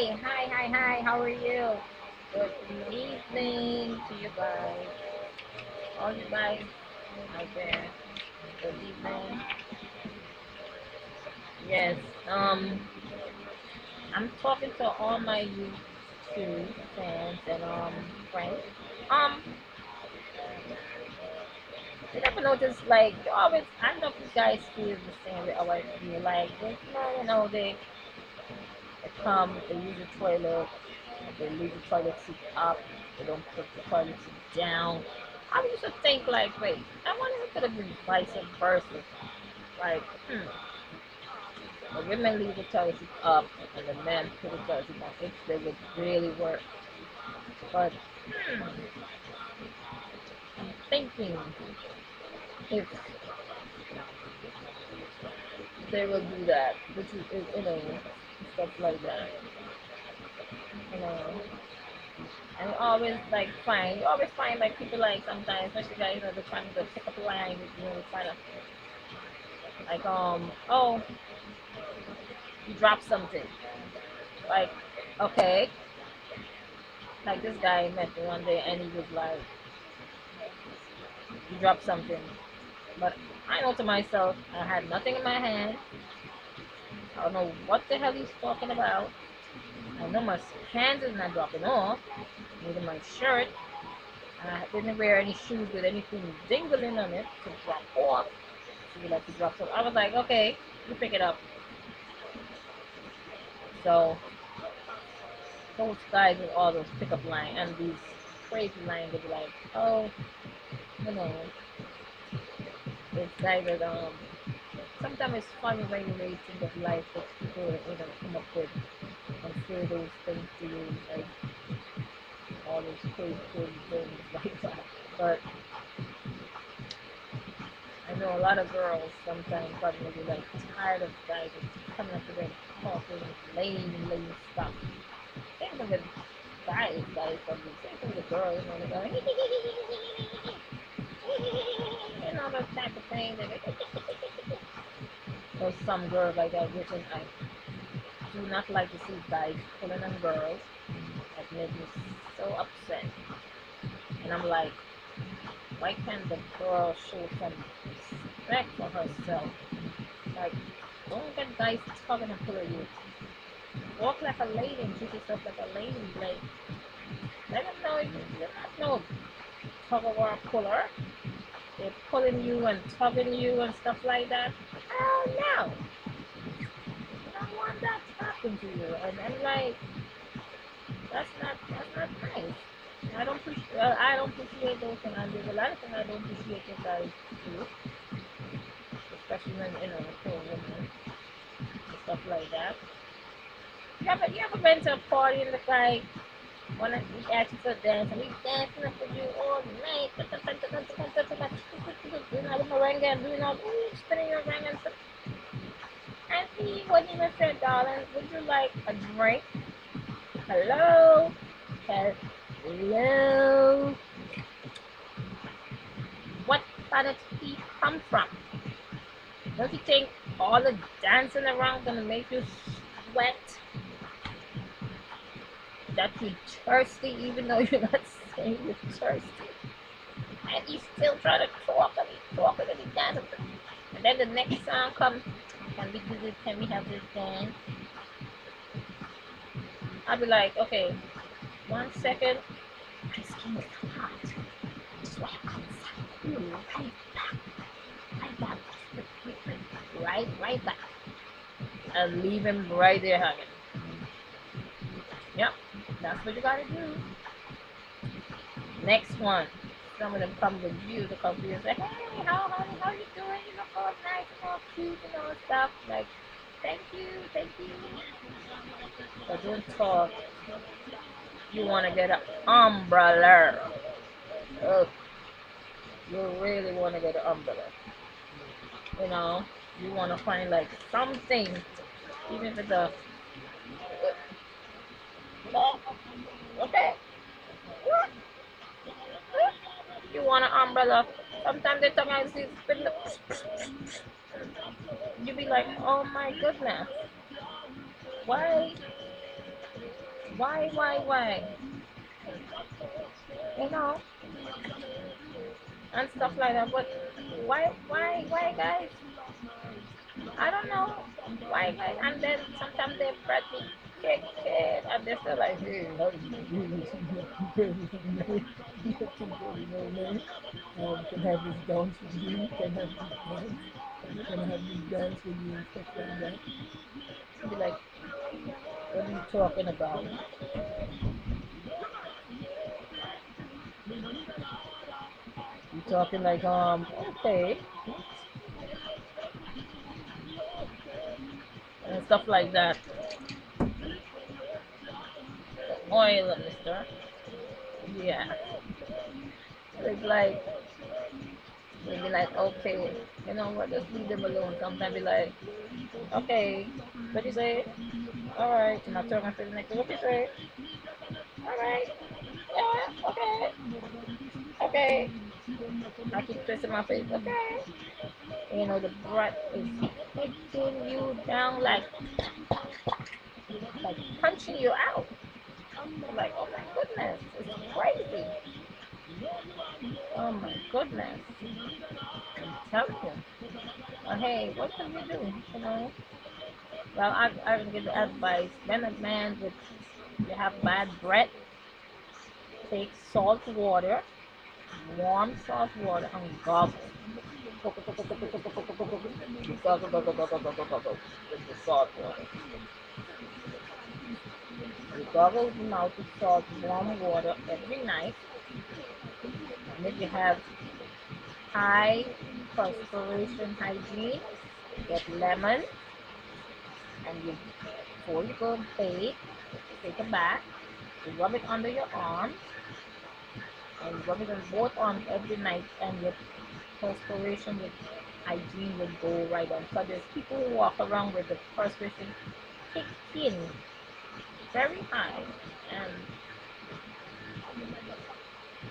Hi. How are you? Good evening to you guys. All you guys out there. Good evening. Yes. I'm talking to all my YouTube fans and friends. Um, you never notice like you always. I don't know if you guys feel the same way I feel. Like they come, they use the toilet, they leave the toilet seat up, they don't put the toilet seat down. I used to think like, wait, I wonder if it could have been vice versa. Like, the women leave the toilet seat up and the men put the toilet seat down. If they would really work. But I'm thinking if they will do that, which stuff like that, you know. And you always find like people like sometimes, especially guys, they're trying to pick up a line with you, trying to like oh, you dropped something. Like, okay, like this guy met me one day and he was like, you dropped something. But I know to myself, I had nothing in my hand. I don't know what the hell he's talking about. I know my hands is not dropping off. Neither my shirt. I didn't wear any shoes with anything dingling on it to drop off. So you like to drop so I was like, okay, you pick it up. So those guys with all those pickup lines and these crazy lines would be like, oh, you know, it's guys that sometimes it's funny when you really think of life that people come up with and say those things to you, like all those crazy things like that. But I know a lot of girls sometimes probably be like tired of guys just coming up to them talking lame stuff. Same thing with guys probably. Same thing with girls, they go that type of thing. There's some girls like that, which is I do not like to see guys pulling on girls. That makes me so upset. And I'm like, why can't the girl show some respect for herself? Like, don't get guys tugging and pulling you. Walk like a lady and treat yourself like a lady. Like, let them know you're not no tug of war puller. They're pulling you and tugging you and stuff like that. Hell no. You don't want that to happen to you. And I'm like, that's not nice. I don't appreciate those things. And there's a lot of things I don't appreciate that guys do, especially when for women and stuff like that. You ever been to a party and the guy wanna he asked you for a dance and he's dancing up with you all night, doing all the merengue and doing all spinning your merengue and stuff. And he wouldn't even say, darling, would you like a drink? Hello? Hello? What planet he come from? Don't you think all the dancing around gonna make you sweat? That you're thirsty even though you're not saying you're thirsty? And he's still trying to talk and he's talking and he's dancing. And then the next song comes, can we do this? Can we have this dance? I'll be like, okay, 1 second. My skin is hot. Sweat outside. Right back. Right back. And leave him right there hanging. Yep, that's what you gotta do. Next one. Some of them come with you to come to you and say, hey, how you doing? You look all nice and all cute and all stuff. Like, thank you. But don't talk. You wanna get an umbrella. Ugh, you really wanna get an umbrella. You know, you wanna find like something, even if it's a okay. You want an umbrella. Sometimes they talk and see spin you be like, oh my goodness. Why Why? You know, and stuff like that. But why, guys? I don't know why, guys. And then sometimes they brought me kid, and they're still like, hey, how do you can have this dance with you, can have this dance, can have this dance with you and stuff like that. Be like, what are you talking about? You talking like okay and stuff like that. Oil, mister. Yeah. It's like they'll be like, okay, you know what, just leave them alone. Sometimes be like, okay, what you say? Alright, and I turn to the next, what you say? Alright, yeah, okay, okay. I keep twisting my face, okay. You know, the breath is hitting you down like punching you out. I'm like, oh my goodness, it's crazy. Oh my goodness, I'm telling you. Hey, what can you do? You know, well, I can give the advice. When a man with you have bad breath, take salt water, warm salt water, and gobble. Gobble with the salt water. You gobble your mouth with salt, warm water every night. And if you have high perspiration hygiene, get lemon, and you before you go to bed, take a bath, you rub it under your arms, and you rub it on both arms every night, and your perspiration with hygiene will go right on. So there's people who walk around with the perspiration kicked in very high, and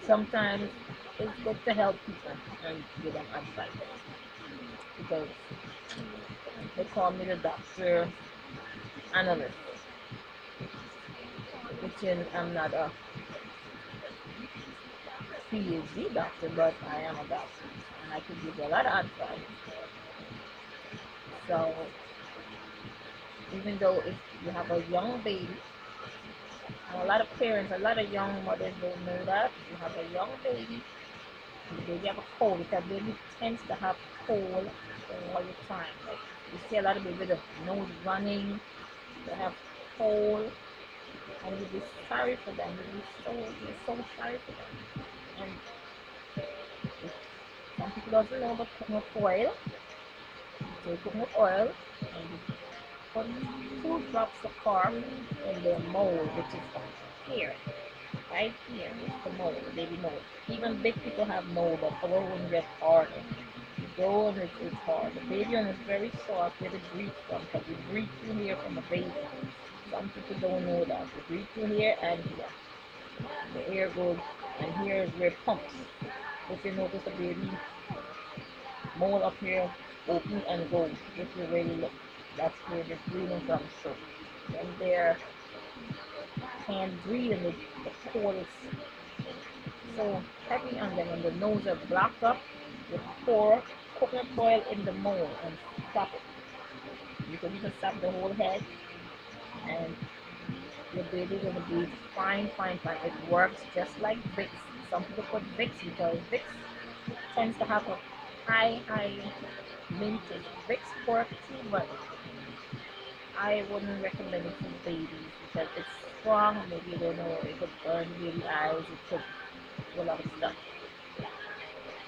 sometimes it's good to help people and give them advice because they call me the doctor analyst, which is I'm not a PhD doctor, but I am a doctor, and I could give you a lot of advice. So even though if you have a young baby, and a lot of parents, a lot of young mothers don't know that you have a young baby, the baby have a cold because baby tends to have cold all the time. Like you see a lot of baby with the nose running, they have cold, and you be sorry for them. You're so sorry for them. And if some people doesn't know about coconut oil, take coconut oil and you put 2 drops of cork in their mold, which is here, right here, it's the mold, the baby mold. Even big people have mold, but our one gets hard. You go and it's hard. The baby one is very soft where the breathe from, because you breathe through here from a baby. Some people don't know that. You breathe through here and here. The air goes, and here is where it pumps. If you notice the baby mole up here open and go, if you really look, that's where they're breathing from. So when they're can't breathe and the cold is so heavy on them and the nose are blocked up, you pour coconut oil in the mold and stop it. You can stop the whole head and your baby gonna be fine, fine, fine. It works just like Vicks. Some people put Vicks because Vicks tends to have a high mintage. Vicks work too, but I wouldn't recommend it for babies because it's strong. Maybe you don't know, it could burn baby eyes. It could do a lot of stuff.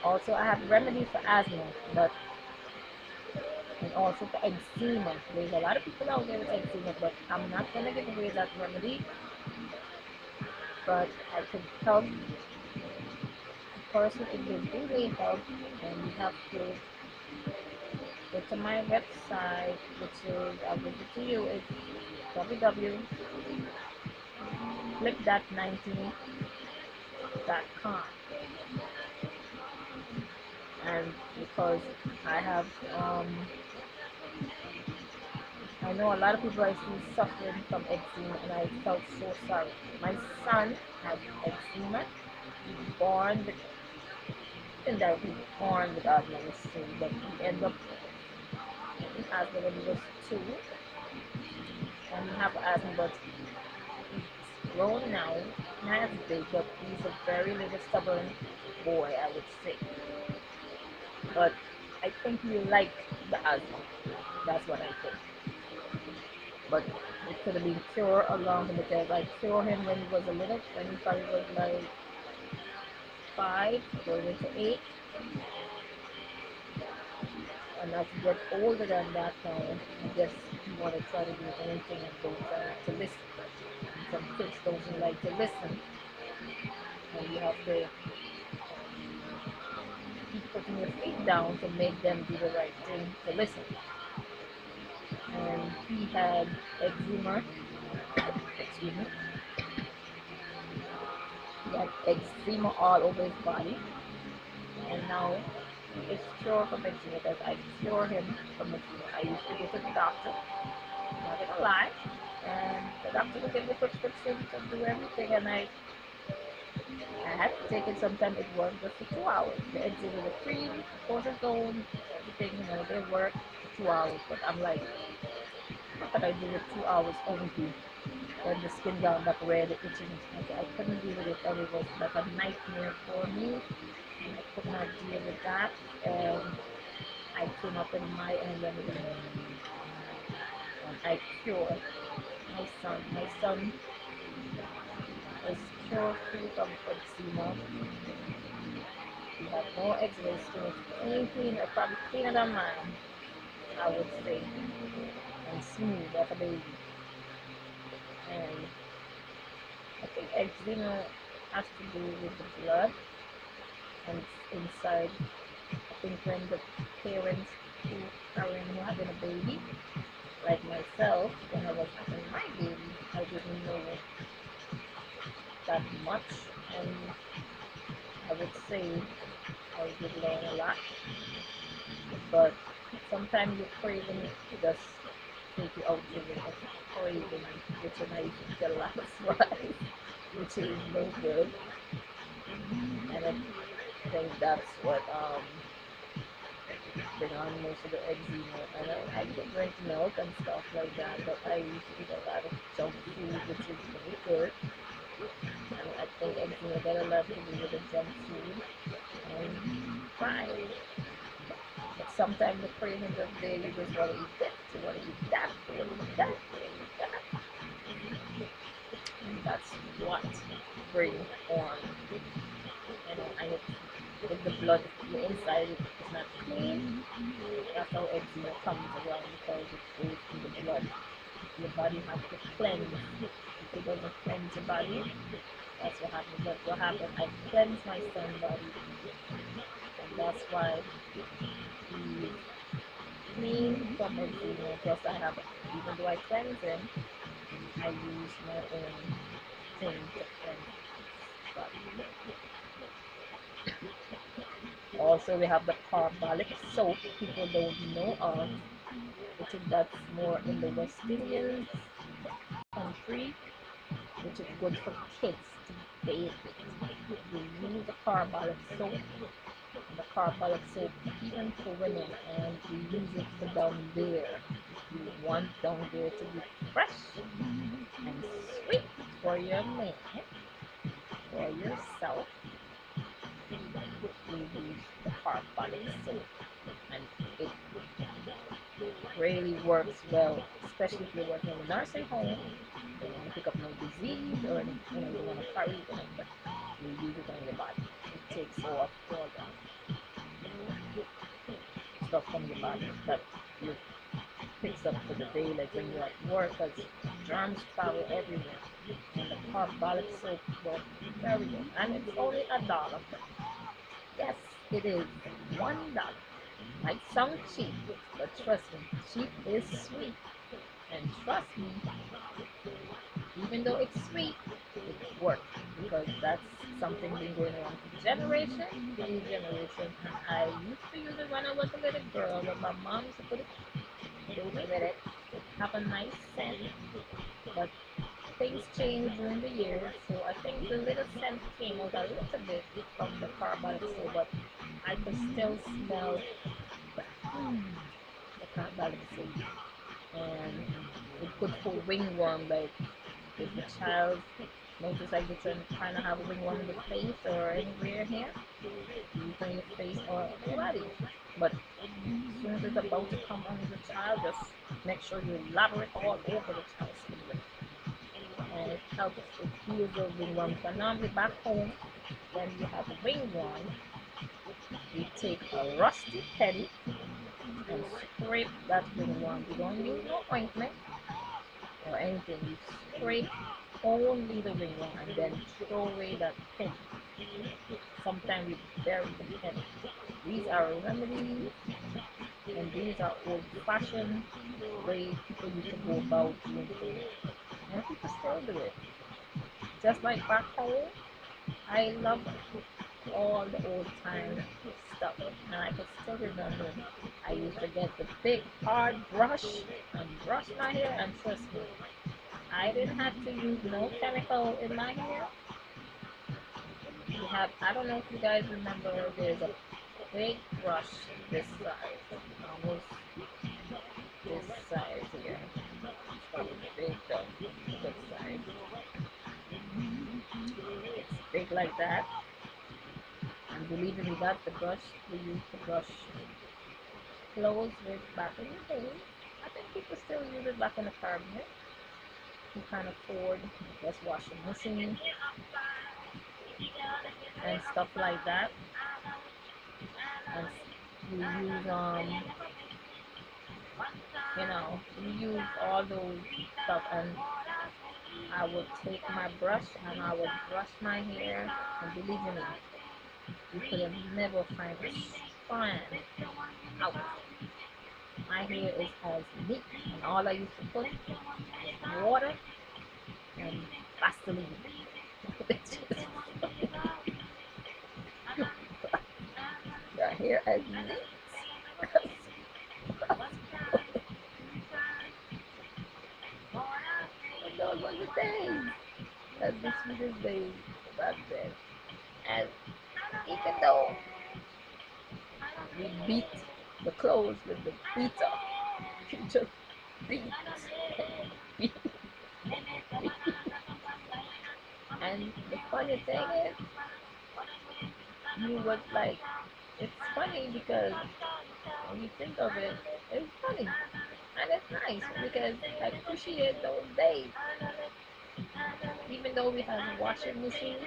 Also, I have remedies for asthma, but and also for eczema. There's a lot of people out there with eczema, but I'm not gonna give away that remedy. But I could help a person if they do need help, and you have to go to my website, which is I'll give it to you. It's www.flip19.com, and because I have um I know a lot of people I see suffering from eczema, and I felt so sorry. My son had eczema. He was born with, indirectly born with asthma, let's say, but he ended up getting asthma when he was 2, and he have asthma, but he's grown now. He has big, but he's a very little stubborn boy, I would say. But I think he liked the asthma. That's what I think. But it could have been cured along because I cured him when he was a little, when he probably was like 5, going into 8. And as you get older than that now, I guess you want to try to do anything and don't try not to listen. And some kids don't like to listen, and you have to keep putting your feet down to make them do the right thing to listen. And he had eczema, excuse me, he had eczema all over his body, and now he is cured from eczema because I cure him from eczema. I used to go to the doctor, not gonna lie, and the doctor would give me prescription to do everything, and I had to take it. Sometimes it worked just for 2 hours. The eczema, the cream, cortisone, everything, they work for 2 hours. But I'm like, what could I do with 2 hours only? Then the skin got back red, itching. I couldn't deal with it, and it was like a nightmare for me. I could not deal with that, and I came up in my own remedy, and I cured my son. My son is cured free from eczema. He had no eczema. His skin is clean, probably cleaner than mine, I would say, and smooth like a baby. And I think eczema has to do with the blood and inside. I think when the parents who who having a baby, like myself, when I was having my baby, I didn't know that much, and I would say I did learn a lot. But sometimes you're craving it to just take you out of it, craving, which I used to tell last wife, which is no good. And I think that's what bring on most of the eczema. And I could drink milk and stuff like that, but I used to eat a lot of junk food, which is very good. And I think eczema got a lot to do with the junk food and fries. But sometimes the cravings of the day, you just want to eat this, you want to eat that, you want to eat that, you want to eat that. And that's what brings on, and if the blood inside it is not clean, that's how eczema comes around because it goes through the blood. Your body has to cleanse. If it doesn't cleanse your body, that's what happens. That's what happened. I cleansed my son's body, and that's why he clean from eczema. Plus, I have, even though I cleanse him, I use my own thing to cleanse his body. Also, we have the carbolic soap people don't know of, which is that's more in the West Indian country, which is good for kids to bathe with. You use the carbolic soap, and the carbolic soap even for women, and we use it for down there. You want down there to be fresh and sweet for your man, for yourself. We use the carbolic soap, and it really works well, especially if you're working in a nursing home. You don't want to pick up no disease or any, you want to carry it, but you use it on your body. It takes off all the stuff from your body that you picks up for the day, like when you're at work, because germs travel everywhere. And the carbolic soap works very good, and it's only $1. Yes, it is $1. Might sound cheap, but trust me, cheap is sweet. And trust me, even though it's sweet, it works because that's something been going on for generation after generation. And I used to use it when I was a little girl, when my mom used to put it, with it. have a nice scent, but things change during the years. So I think the little scent came out a little bit from the carbolic soap, but I could still smell the carbolic soap. And it could for ringworm, like if the child notice like they kind of have a ringworm in the face or anywhere here, use on your face or your body. But as soon as it's about to come on the child, just make sure you elaborate all over the child's skin. And it helps, it heals the ringworm. So normally back home, when you have a ringworm, you take a rusty penny and scrape that ringworm. You don't use no ointment or anything. You scrape only the ringworm and then throw away that penny. Sometimes we bury the penny. These are remedies and these are old-fashioned ways people used to go about doing things. And people still do it. Just like back home, I love all the old time stuff. And I can still remember I used to get the big hard brush and brush my hair, and trust me, I didn't have to use no chemical in my hair. You have, I don't know if you guys remember, there's a big brush this size, almost this size here. It's probably big though, good size. It's big like that. And believe me, that's the brush we used to brush clothes with back in the day. I think people still use it back in the Caribbean. You can't afford just washing machine and stuff like that. And you use you use all those stuff, and I would take my brush and I would brush my hair, and believe me, you could have never find a strand out. My hair is as neat, and all I used to put is water and Vaseline. Your hair as neat. Those were the days. That's the sweetest days back then. And even though we beat the clothes with the beater, we just beat, beat, beat. And the funny thing is, you would like, it's funny because when you think of it, it's funny. And it's nice because I appreciate those days. Even though we have a washing machine,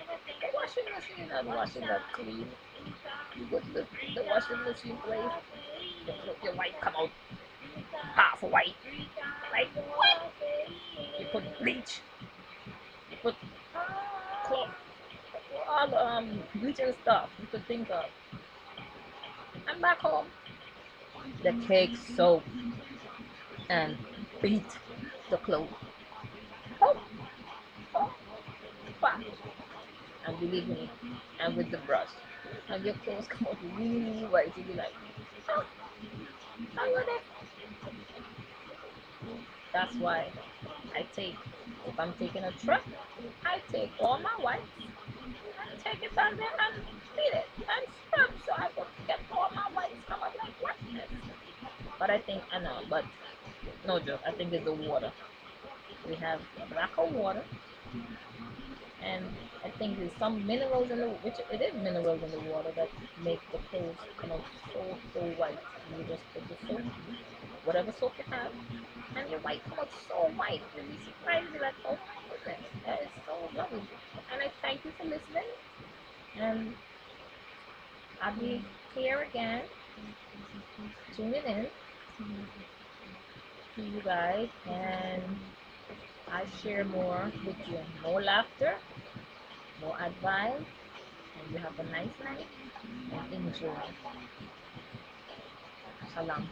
the washing machine is not washing that clean. You go to the washing machine place, your white come out half white. Like what? You put bleach, you put cloth, all bleach and stuff you could think of. I'm back home. The cake soap and beat the clothes. Oh, oh, fast. And believe me, and with the brush. And your clothes come out really white. You be like, oh, how you there? That's why I take, if I'm taking a trip, I take all my whites and take it down there and beat it and scrub so I could get all my whites come out like whiteness. But I think, I know, but no joke, I think it's the water. We have black water, and I think there's some minerals in the, which it is minerals in the water that make the clothes come out so white. And you just put the soap, whatever soap you have, and your white come out so white. You'll be surprised, you'll be like, oh my goodness, that is so lovely. And I thank you for listening, and I'll be here again, tuning in to you guys, and I share more with you. More laughter, more advice, and you have a nice night and enjoy. Shalom.